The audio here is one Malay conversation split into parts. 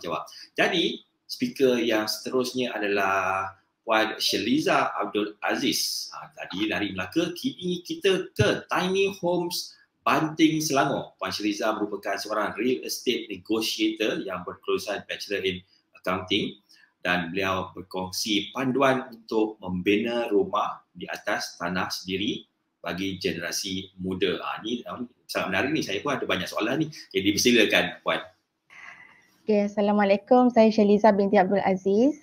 jawab. Jadi, speaker yang seterusnya adalah Puan Shirliza Abdul Aziz. Tadi dari Melaka, kini kita ke Tiny Homes Banting, Selangor. Puan Shirliza merupakan seorang real estate negotiator yang berkelulusan Bachelor in Accounting dan beliau berkongsi panduan untuk membina rumah di atas tanah sendiri bagi generasi muda. Ini sangat menarik ni. Saya pun ada banyak soalan ni. Jadi persilakan Puan. Okay, Assalamualaikum. Saya Shirliza binti Abdul Aziz.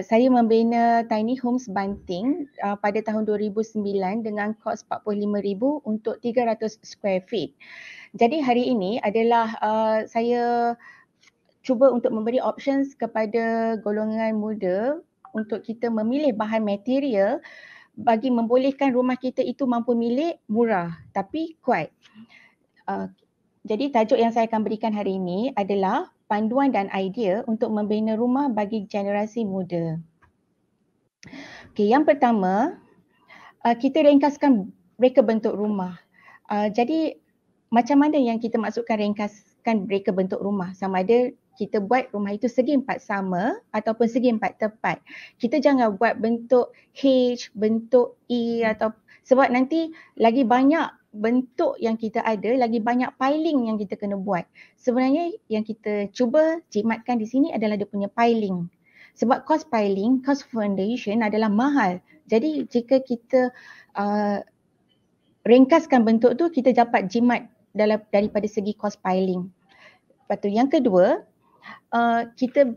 Saya membina Tiny Homes Banting pada tahun 2009 dengan kos 45,000 untuk 300 square feet. Jadi hari ini adalah saya cuba untuk memberi options kepada golongan muda untuk kita memilih bahan material bagi membolehkan rumah kita itu mampu milik murah tapi kuat. Jadi tajuk yang saya akan berikan hari ini adalah panduan dan idea untuk membina rumah bagi generasi muda. Okey, yang pertama, kita ringkaskan reka bentuk rumah. Jadi macam mana yang kita maksudkan ringkaskan reka bentuk rumah? Sama ada kita buat rumah itu segi empat sama ataupun segi empat tepat. Kita jangan buat bentuk H, bentuk E atau sebab nanti lagi banyak bentuk yang kita ada, lagi banyak piling yang kita kena buat. Sebenarnya yang kita cuba jimatkan di sini adalah dia punya piling. Sebab cost piling, cost foundation adalah mahal. Jadi jika kita ringkaskan bentuk tu, kita dapat jimat daripada segi cost piling. Lepas tu yang kedua, kita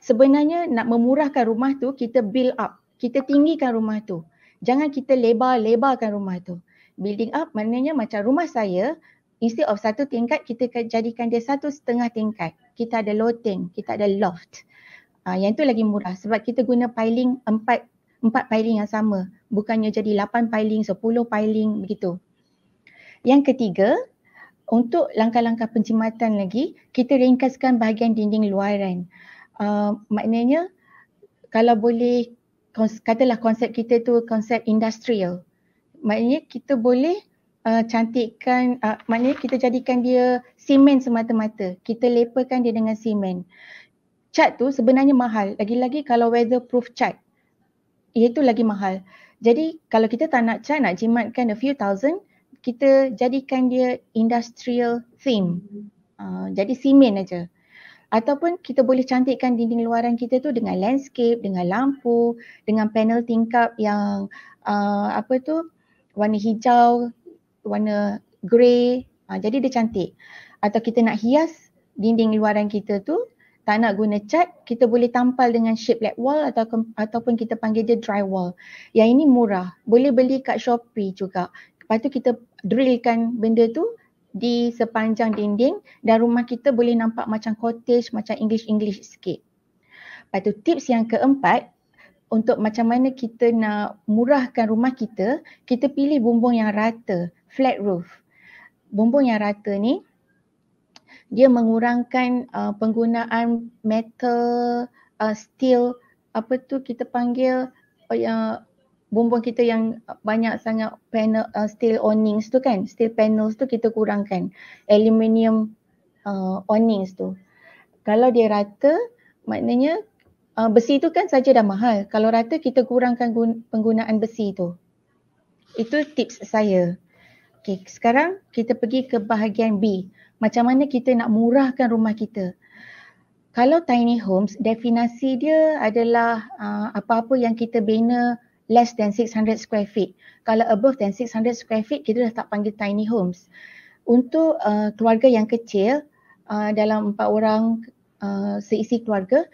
sebenarnya nak memurahkan rumah tu, kita build up. Kita tinggikan rumah tu. Jangan kita lebarkan rumah tu. Building up maknanya macam rumah saya, instead of satu tingkat, kita jadikan dia 1.5 tingkat. Kita ada loteng, kita ada loft. Yang tu lagi murah sebab kita guna piling 4 piling yang sama. Bukannya jadi 8 piling, 10 piling begitu. Yang ketiga, untuk langkah-langkah penjimatan lagi, kita ringkaskan bahagian dinding luaran. Maknanya kalau boleh, katalah konsep kita tu konsep industrial. Maknanya kita boleh cantikkan, maknanya kita jadikan dia simen semata-mata. Kita lepakan dia dengan simen. Cat tu sebenarnya mahal. Lagi-lagi kalau weatherproof cat, itu lagi mahal. Jadi kalau kita tak nak cat, nak jimatkan a few thousand, kita jadikan dia industrial theme. Jadi simen aja. Ataupun kita boleh cantikkan dinding luaran kita tu dengan landscape, dengan lampu, dengan panel tingkap yang warna hijau, warna grey, jadi dia cantik. Atau kita nak hias dinding luaran kita tu, tak nak guna cat, kita boleh tampal dengan shape like wall ataupun kita panggil dia dry wall. Yang ini murah, boleh beli kat Shopee juga. Lepas tu kita drillkan benda tu di sepanjang dinding dan rumah kita boleh nampak macam cottage, macam English sikit. Lepas tu tips yang keempat, untuk macam mana kita nak murahkan rumah kita, kita pilih bumbung yang rata, flat roof. Bumbung yang rata ni, dia mengurangkan penggunaan metal, steel, kita panggil bumbung kita yang banyak sangat panel, steel awnings tu kan, steel panels tu kita kurangkan, aluminium awnings tu. Kalau dia rata, maknanya besi tu kan saja dah mahal. Kalau rata kita kurangkan penggunaan besi tu. Itu tips saya. Okay, sekarang kita pergi ke bahagian B. Macam mana kita nak murahkan rumah kita. Kalau tiny homes, definisi dia adalah apa-apa yang kita bina less than 600 square feet. Kalau above than 600 square feet, kita dah tak panggil tiny homes. Untuk keluarga yang kecil, dalam 4 orang seisi keluarga,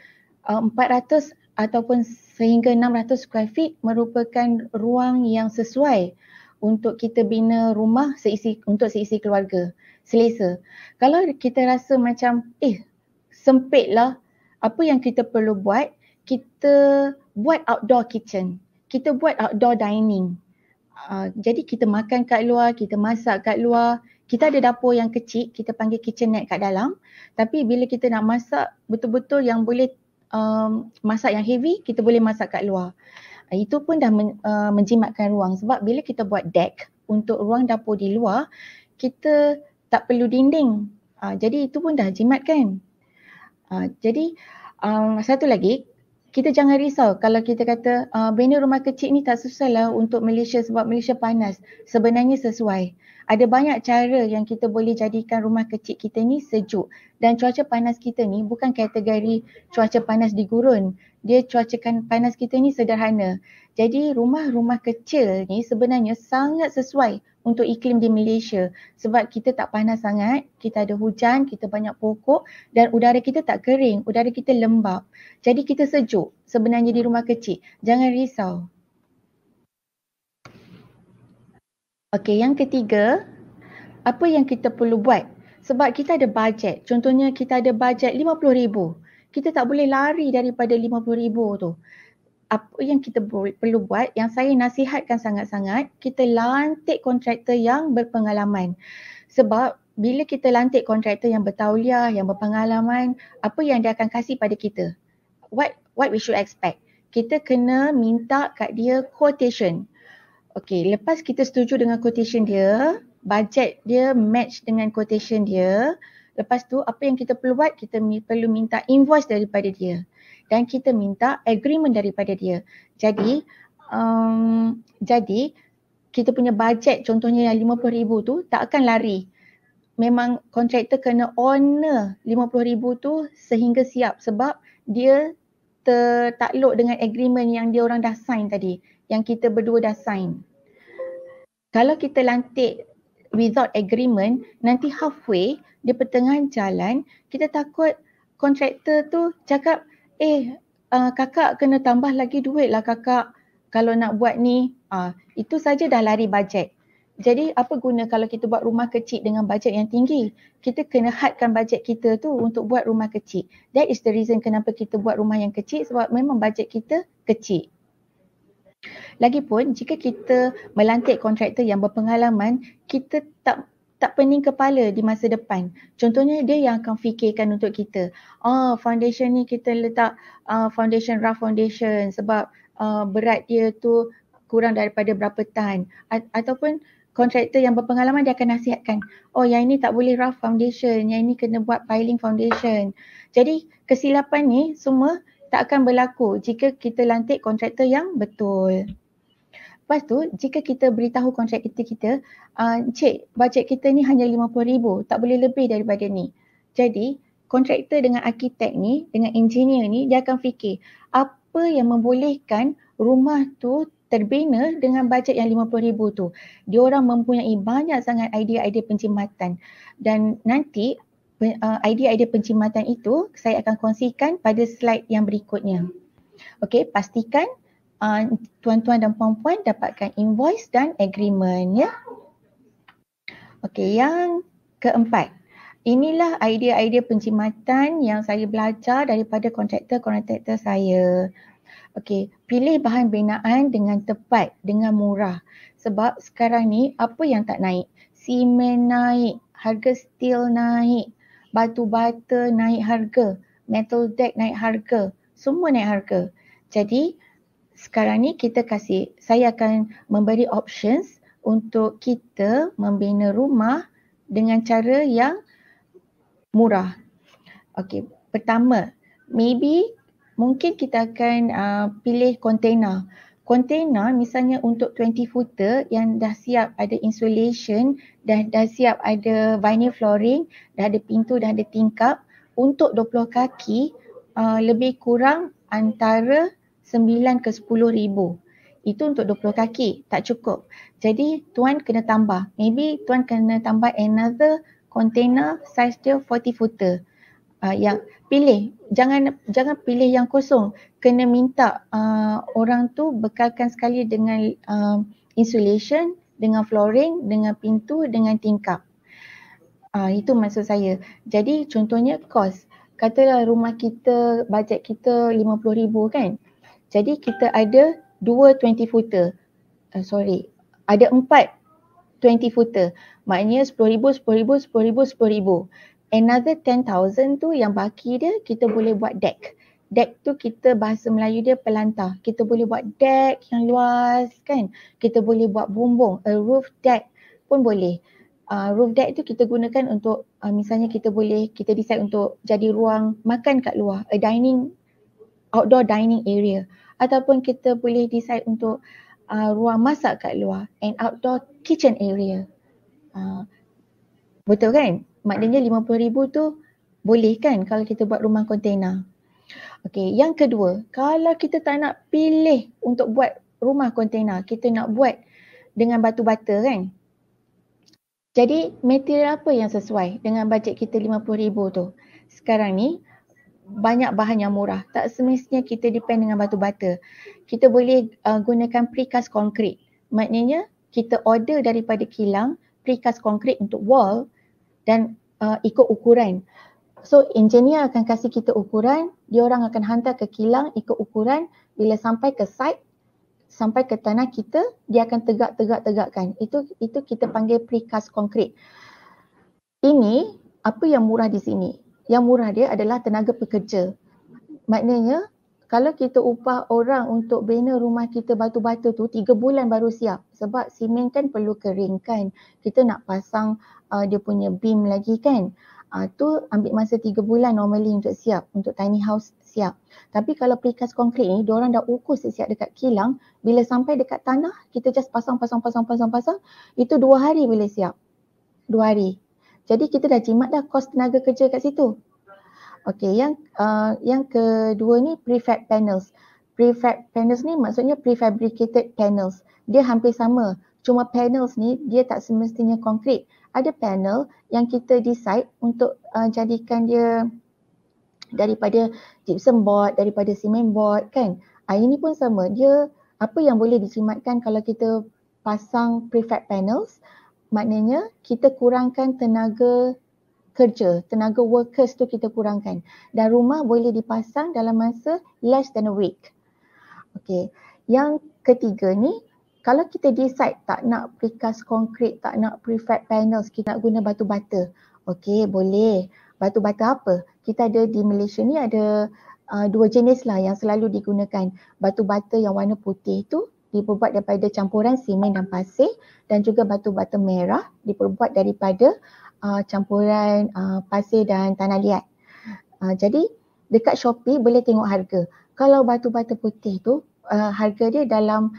400 ataupun sehingga 600 square feet merupakan ruang yang sesuai untuk kita bina rumah untuk seisi keluarga, selesa. Kalau kita rasa macam sempit lah, apa yang kita perlu buat, kita buat outdoor kitchen, kita buat outdoor dining. Jadi kita makan kat luar, kita masak kat luar. Kita ada dapur yang kecil, kita panggil kitchenette kat dalam. Tapi bila kita nak masak betul-betul yang boleh masak yang heavy, kita boleh masak kat luar. Itu pun dah menjimatkan ruang. Sebab bila kita buat deck untuk ruang dapur di luar, kita tak perlu dinding. Jadi itu pun dah jimat kan. Jadi satu lagi, kita jangan risau kalau kita kata bina rumah kecil ni tak susah lah untuk Malaysia sebab Malaysia panas. Sebenarnya sesuai. Ada banyak cara yang kita boleh jadikan rumah kecil kita ni sejuk. Dan cuaca panas kita ni bukan kategori cuaca panas di gurun. Dia cuaca panas kita ni sederhana. Jadi rumah-rumah kecil ni sebenarnya sangat sesuai untuk iklim di Malaysia. Sebab kita tak panas sangat, kita ada hujan, kita banyak pokok dan udara kita tak kering, udara kita lembap. Jadi kita sejuk sebenarnya di rumah kecil. Jangan risau. Okey, yang ketiga, apa yang kita perlu buat? Sebab kita ada bajet. Contohnya kita ada bajet RM50,000. Kita tak boleh lari daripada RM50,000 tu. Apa yang kita perlu buat, yang saya nasihatkan sangat-sangat, kita lantik kontraktor yang berpengalaman. Sebab bila kita lantik kontraktor yang bertauliah, yang berpengalaman, apa yang dia akan kasih pada kita? What we should expect? Kita kena minta kat dia quotation. Okey, lepas kita setuju dengan quotation dia, bajet dia match dengan quotation dia, lepas tu apa yang kita perlu buat? Kita perlu minta invoice daripada dia. Dan kita minta agreement daripada dia. Jadi kita punya bajet contohnya yang RM50,000 tu tak akan lari. Memang kontraktor kena honor RM50,000 tu sehingga siap sebab dia tertakluk dengan agreement yang dia orang dah sign tadi. Yang kita berdua dah sign. Kalau kita lantik without agreement, nanti halfway di pertengahan jalan, kita takut kontraktor tu cakap, kakak kena tambah lagi duit lah kakak kalau nak buat ni. Itu saja dah lari bajet. Jadi apa guna kalau kita buat rumah kecil dengan bajet yang tinggi? Kita kena hadkan bajet kita tu untuk buat rumah kecil. That is the reason kenapa kita buat rumah yang kecil sebab memang bajet kita kecil. Lagipun jika kita melantik kontraktor yang berpengalaman, kita tak pening kepala di masa depan. Contohnya dia yang akan fikirkan untuk kita. Foundation ni kita letak foundation rough foundation sebab berat dia tu kurang daripada berapa tan. Ataupun kontraktor yang berpengalaman dia akan nasihatkan, yang ini tak boleh rough foundation, yang ini kena buat piling foundation. Jadi kesilapan ni semua tak akan berlaku jika kita lantik kontraktor yang betul. Lepas tu, jika kita beritahu kontraktor kita, cik, bajet kita ni hanya RM50,000, tak boleh lebih daripada ni. Jadi, kontraktor dengan arkitek ni, dengan engineer ni, dia akan fikir apa yang membolehkan rumah tu terbina dengan bajet yang RM50,000 tu. Dia orang mempunyai banyak sangat idea-idea penjimatan. Dan nanti, idea-idea penjimatan itu saya akan kongsikan pada slide yang berikutnya. Okey, pastikan tuan-tuan dan puan-puan dapatkan invoice dan agreement ya. Okey, yang keempat. Inilah idea-idea penjimatan yang saya belajar daripada kontraktor saya. Okey, pilih bahan binaan dengan tepat, dengan murah. Sebab sekarang ni apa yang tak naik? Simen naik, harga steel naik, batu bata naik harga, metal deck naik harga, semua naik harga. Jadi sekarang ni saya akan memberi options untuk kita membina rumah dengan cara yang murah. Okey, pertama, mungkin kita akan pilih kontainer. Kontainer misalnya untuk 20 footer yang dah siap ada insulation, dah siap ada vinyl flooring, dah ada pintu, dah ada tingkap. Untuk 20 kaki lebih kurang antara 9 ke 10 ribu. Itu untuk 20 kaki, tak cukup. Jadi tuan kena tambah. Maybe tuan kena tambah another container size dia 40 footer. Yang pilih, jangan pilih yang kosong. Kena minta orang tu bekalkan sekali dengan insulation, dengan flooring, dengan pintu, dengan tingkap. Itu maksud saya. Jadi contohnya kos. Katalah rumah kita, bajet kita RM50,000 kan. Jadi kita ada 2 20 footer. Ada 4 20 footer. Maknanya RM10,000, RM10,000, RM10,000, RM10,000. Another 10,000 tu yang baki dia kita boleh buat deck. Deck tu kita bahasa Melayu dia pelantar. Kita boleh buat deck yang luas kan. Kita boleh buat bumbung, a roof deck pun boleh. Roof deck tu kita gunakan untuk misalnya kita decide untuk jadi ruang makan kat luar, outdoor dining area, ataupun kita boleh decide untuk ruang masak kat luar, and outdoor kitchen area. Betul kan? Maknanya 50,000 tu boleh kan kalau kita buat rumah kontena. Okey, yang kedua, kalau kita tak nak pilih untuk buat rumah kontena, kita nak buat dengan batu bata kan? Jadi material apa yang sesuai dengan bajet kita 50,000 tu? Sekarang ni banyak bahan yang murah. Tak semestinya kita depend dengan batu bata. Kita boleh gunakan precast konkrit. Maknanya kita order daripada kilang precast konkrit untuk wall dan ikut ukuran. So engineer akan kasih kita ukuran, dia orang akan hantar ke kilang ikut ukuran, bila sampai ke site, sampai ke tanah kita, dia akan tegakkan. Itu kita panggil precast konkrit. Ini apa yang murah di sini? Yang murah dia adalah tenaga pekerja. Maknanya kalau kita upah orang untuk bina rumah kita batu bata tu 3 bulan baru siap. Sebab simen kan perlu kering kan. Kita nak pasang dia punya beam lagi kan. Tu ambil masa 3 bulan normally untuk siap. Untuk tiny house siap. Tapi kalau precast konkrit ni, diorang dah ukur siap dekat kilang. Bila sampai dekat tanah, kita just pasang. Itu 2 hari boleh siap. 2 hari. Jadi kita dah jimat dah kos tenaga kerja kat situ. Okey, yang kedua ni prefab panels. Prefab panels ni maksudnya prefabricated panels. Dia hampir sama. Cuma panels ni dia tak semestinya konkrit. Ada panel yang kita decide untuk jadikan dia daripada gypsum board, daripada cement board kan. Ini pun sama. Dia apa yang boleh dijimatkan kalau kita pasang prefab panels, maknanya kita kurangkan tenaga kerja, tenaga workers tu kita kurangkan. Dan rumah boleh dipasang dalam masa less than a week. Okey. Yang ketiga ni, kalau kita decide tak nak precast konkrit, tak nak prefab panels, kita nak guna batu bata. Okey, boleh. Batu bata apa? Kita ada di Malaysia ni ada 2 jenis lah yang selalu digunakan. Batu bata yang warna putih tu diperbuat daripada campuran simen dan pasir, dan juga batu bata merah diperbuat daripada campuran pasir dan tanah liat. Jadi dekat Shopee boleh tengok harga. Kalau batu bata putih tu harga dia dalam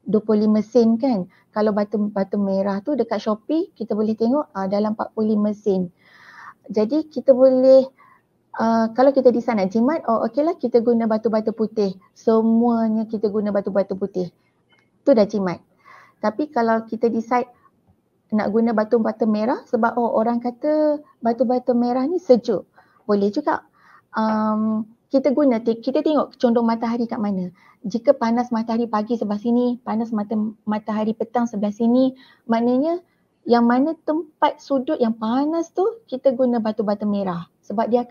25 sen kan. Kalau batu merah tu dekat Shopee kita boleh tengok dalam 45 sen. Jadi kita boleh kalau kita decide nak jimat, okeylah kita guna batu bata putih. Semuanya kita guna batu bata putih. Tu dah jimat. Tapi kalau kita decide nak guna batu bata merah sebab orang kata batu bata merah ni sejuk, boleh juga. Kita tengok condong matahari kat mana. Jika panas matahari pagi sebelah sini, panas matahari petang sebelah sini, maknanya yang mana tempat sudut yang panas tu kita guna batu bata merah sebab dia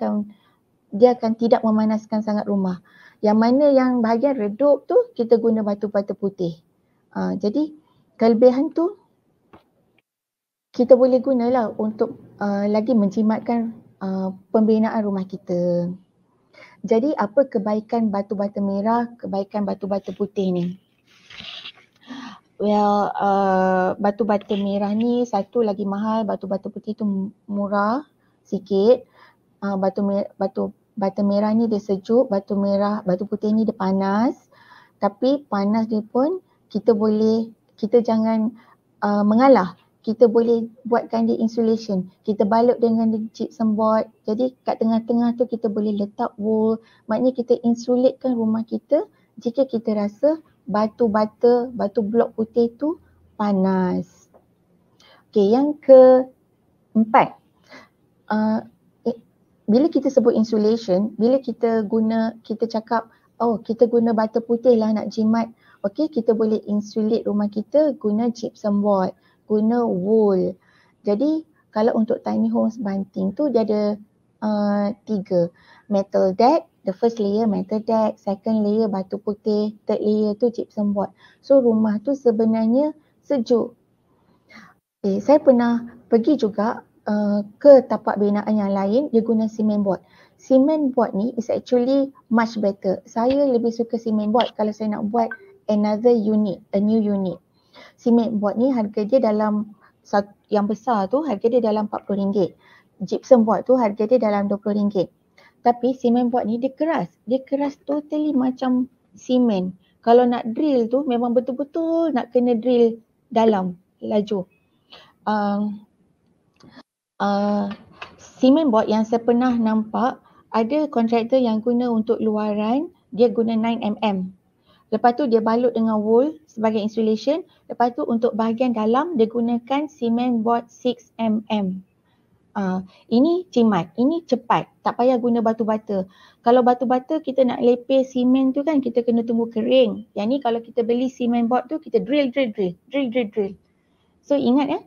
akan tidak memanaskan sangat rumah. Yang mana yang bahagian redup tu kita guna batu bata putih. Jadi kelebihan tu kita boleh gunalah untuk lagi menjimatkan pembinaan rumah kita. Jadi apa kebaikan batu bata merah, kebaikan batu bata putih ni? Well, batu bata merah ni satu lagi mahal, batu bata putih tu murah sikit. Batu bata merah ni dia sejuk, batu putih ni dia panas. Tapi panas dia pun kita jangan mengalah. Kita boleh buatkan dia insulation. Kita balut dengan gypsum board. Jadi kat tengah-tengah tu kita boleh letak wool. Maknanya kita insulatekan rumah kita jika kita rasa batu blok putih tu panas. Okey, yang keempat. Bila kita sebut insulation, bila kita cakap kita guna bata putih lah nak jimat. Okey, kita boleh insulate rumah kita guna gypsum board, guna wool. Jadi kalau untuk tiny homes banting tu dia ada 3. Metal deck, the first layer metal deck, second layer batu putih, third layer tu gypsum board. So rumah tu sebenarnya sejuk. Saya pernah pergi juga ke tapak binaan yang lain, dia guna cement board. Cement board ni is actually much better. Saya lebih suka cement board kalau saya nak buat another unit, a new unit. Cement board ni harga dia dalam yang besar tu harga dia dalam RM40. Gypsum board tu harga dia dalam RM20. Tapi cement board ni dia keras totally macam cement. Kalau nak drill tu memang betul-betul nak kena drill dalam laju. Cement board yang saya pernah nampak, ada kontraktor yang guna untuk luaran, dia guna 9mm. Lepas tu dia balut dengan wool sebagai insulation. Lepas tu untuk bahagian dalam dia gunakan cement board 6mm. Ini jimat, ini cepat, tak payah guna batu bata. Kalau batu bata kita nak lepis simen tu kan kita kena tunggu kering. Yang ni kalau kita beli cement board tu kita drill. So ingat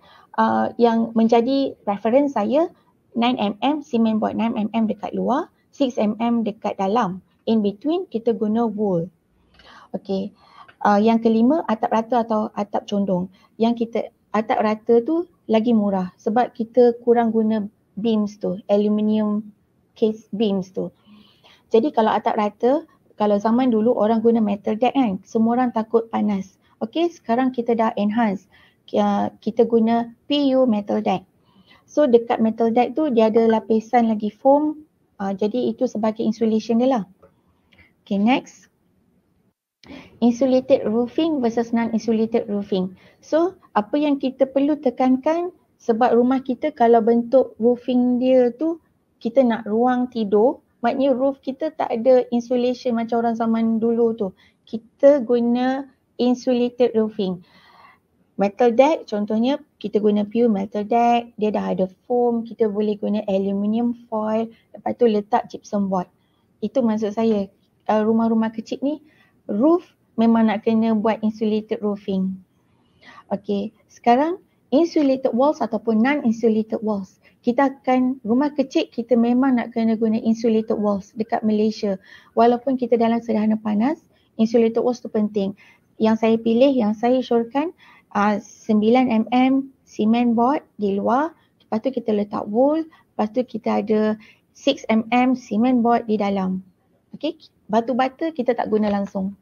yang menjadi reference saya 9mm cement board, 9mm dekat luar, 6mm dekat dalam. In between kita guna wool. Okey. Yang kelima, atap rata atau atap condong. Atap rata tu lagi murah sebab kita kurang guna beams tu, aluminium case beams tu. Jadi kalau atap rata, kalau zaman dulu orang guna metal deck kan, semua orang takut panas. Okey, sekarang kita dah enhance. Kita guna PU metal deck. So dekat metal deck tu dia ada lapisan lagi foam. Jadi itu sebagai insulation dia lah. Okay, next. Insulated roofing versus non-insulated roofing. So, apa yang kita perlu tekankan sebab rumah kita kalau bentuk roofing dia tu kita nak ruang tidur, maknanya roof kita tak ada insulation macam orang zaman dulu tu. Kita guna insulated roofing. Metal deck contohnya kita guna pure metal deck, dia dah ada foam, kita boleh guna aluminium foil, lepas tu letak gypsum board. Itu maksud saya, rumah-rumah kecil ni roof memang nak kena buat insulated roofing. Okey, sekarang insulated walls ataupun non-insulated walls. Kita akan, rumah kecil kita memang nak kena guna insulated walls dekat Malaysia. Walaupun kita dalam sederhana panas, insulated walls tu penting. Yang saya pilih, yang saya syorkan 9mm cement board di luar, lepas tu kita letak wool, lepas tu kita ada 6mm cement board di dalam. Okey, batu bata kita tak guna langsung.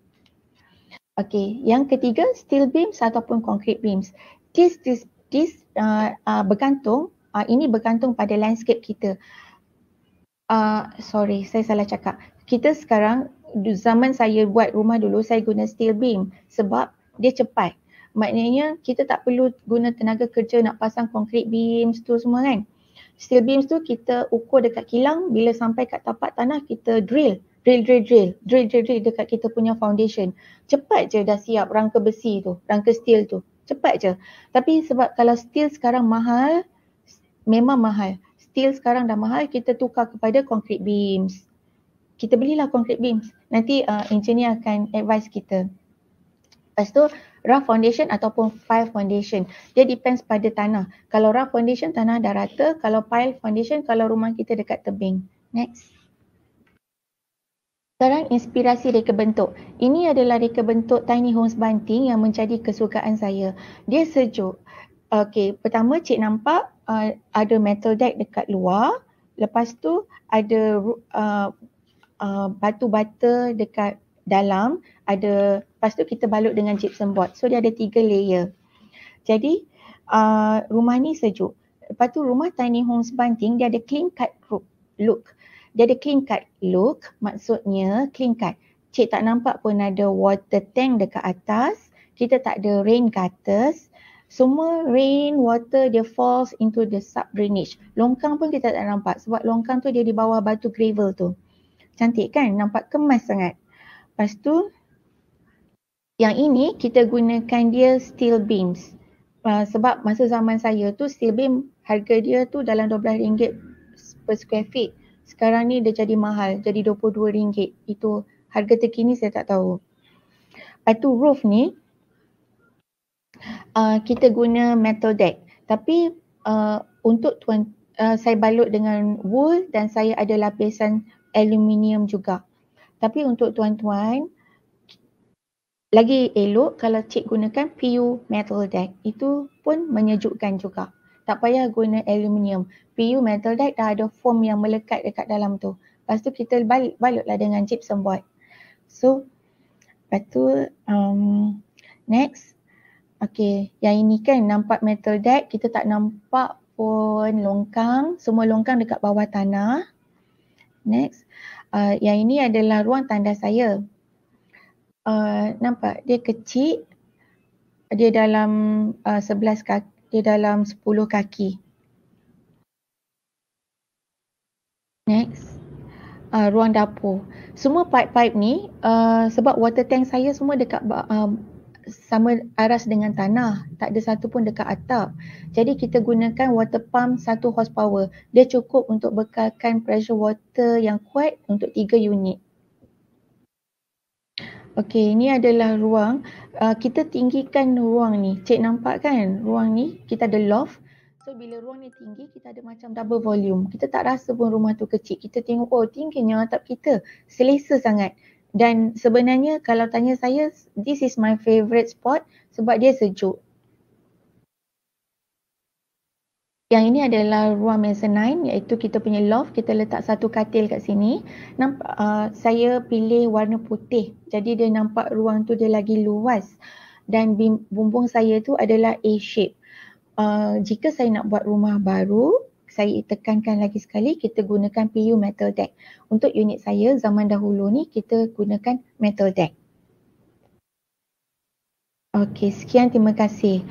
Okey, yang ketiga steel beams ataupun concrete beams. This bergantung, ini bergantung pada landscape kita. Sorry, saya salah cakap. Kita sekarang, zaman saya buat rumah dulu, saya guna steel beam sebab dia cepat. Maknanya kita tak perlu guna tenaga kerja nak pasang concrete beams tu semua kan. Steel beams tu kita ukur dekat kilang, bila sampai kat tapak tanah kita drill dekat kita punya foundation. Cepat je dah siap rangka besi tu, rangka steel tu. Cepat je. Tapi sebab kalau steel sekarang mahal, memang mahal. Steel sekarang dah mahal, kita tukar kepada concrete beams. Kita belilah concrete beams. Nanti engineer akan advise kita. Lepas tu rough foundation ataupun pile foundation. Dia depends pada tanah. Kalau rough foundation tanah dah rata, kalau pile foundation kalau rumah kita dekat tebing. Next. Sekarang inspirasi reka bentuk. Ini adalah reka bentuk tiny homes banting yang menjadi kesukaan saya. Dia sejuk. Okey, pertama cik nampak ada metal deck dekat luar. Lepas tu ada batu bata dekat dalam. Lepas tu kita balut dengan gypsum board. So dia ada 3 layer. Jadi rumah ni sejuk. Lepas tu rumah tiny homes banting dia ada clean cut look. Dia ada clean cut look, maksudnya clean cut. Cik tak nampak pun ada water tank dekat atas. Kita tak ada rain gutters. Semua rain water dia falls into the sub drainage. Longkang pun kita tak nampak sebab longkang tu dia di bawah batu gravel tu. Cantik kan? Nampak kemas sangat. Lepas tu yang ini kita gunakan dia steel beams. Sebab masa zaman saya tu steel beam harga dia tu dalam RM12 per square feet. Sekarang ni dah jadi mahal, jadi RM22. Itu harga terkini saya tak tahu. Lepas tu roof ni, kita guna metal deck. Tapi untuk saya balut dengan wool dan saya ada lapisan aluminium juga. Tapi untuk tuan-tuan, lagi elok kalau cik gunakan PU metal deck. Itu pun menyejukkan juga. Tak payah guna aluminium. PU metal deck dah ada foam yang melekat dekat dalam tu. Lepas tu kita balutlah dengan gypsum board. So, lepas tu next. Okey, yang ini kan nampak metal deck, kita tak nampak pun longkang, semua longkang dekat bawah tanah. Next, yang ini adalah ruang tandas saya. Nampak dia kecil, dia dalam 11 kaki, dia dalam 10 kaki. Next, ruang dapur. Semua pipe-pipe ni sebab water tank saya semua dekat sama aras dengan tanah, tak ada satu pun dekat atap. Jadi kita gunakan water pump 1 horsepower. Dia cukup untuk bekalkan pressure water yang kuat untuk 3 unit. Okey, ini adalah ruang. Kita tinggikan ruang ni. Cik nampak kan ruang ni? Kita ada loft. So bila ruang ni tinggi, kita ada macam double volume. Kita tak rasa pun rumah tu kecil. Kita tengok, oh tingginya atap kita. Selesa sangat. Dan sebenarnya kalau tanya saya, this is my favourite spot sebab dia sejuk. Yang ini adalah ruang mezzanine, iaitu kita punya loft. Kita letak satu katil kat sini. Nampak, saya pilih warna putih. Jadi dia nampak ruang tu dia lagi luas. Dan bumbung saya tu adalah A-shape. Jika saya nak buat rumah baru, saya tekankan lagi sekali, kita gunakan PU metal deck. Untuk unit saya zaman dahulu ni kita gunakan metal deck. Okey, sekian, terima kasih.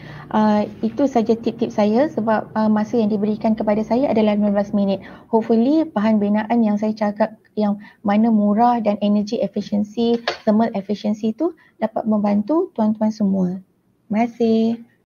Itu saja tip-tip saya sebab masa yang diberikan kepada saya adalah 15 minit. Hopefully bahan binaan yang saya cakap yang mana murah dan energy efficiency, thermal efficiency tu dapat membantu tuan-tuan semua. Terima kasih.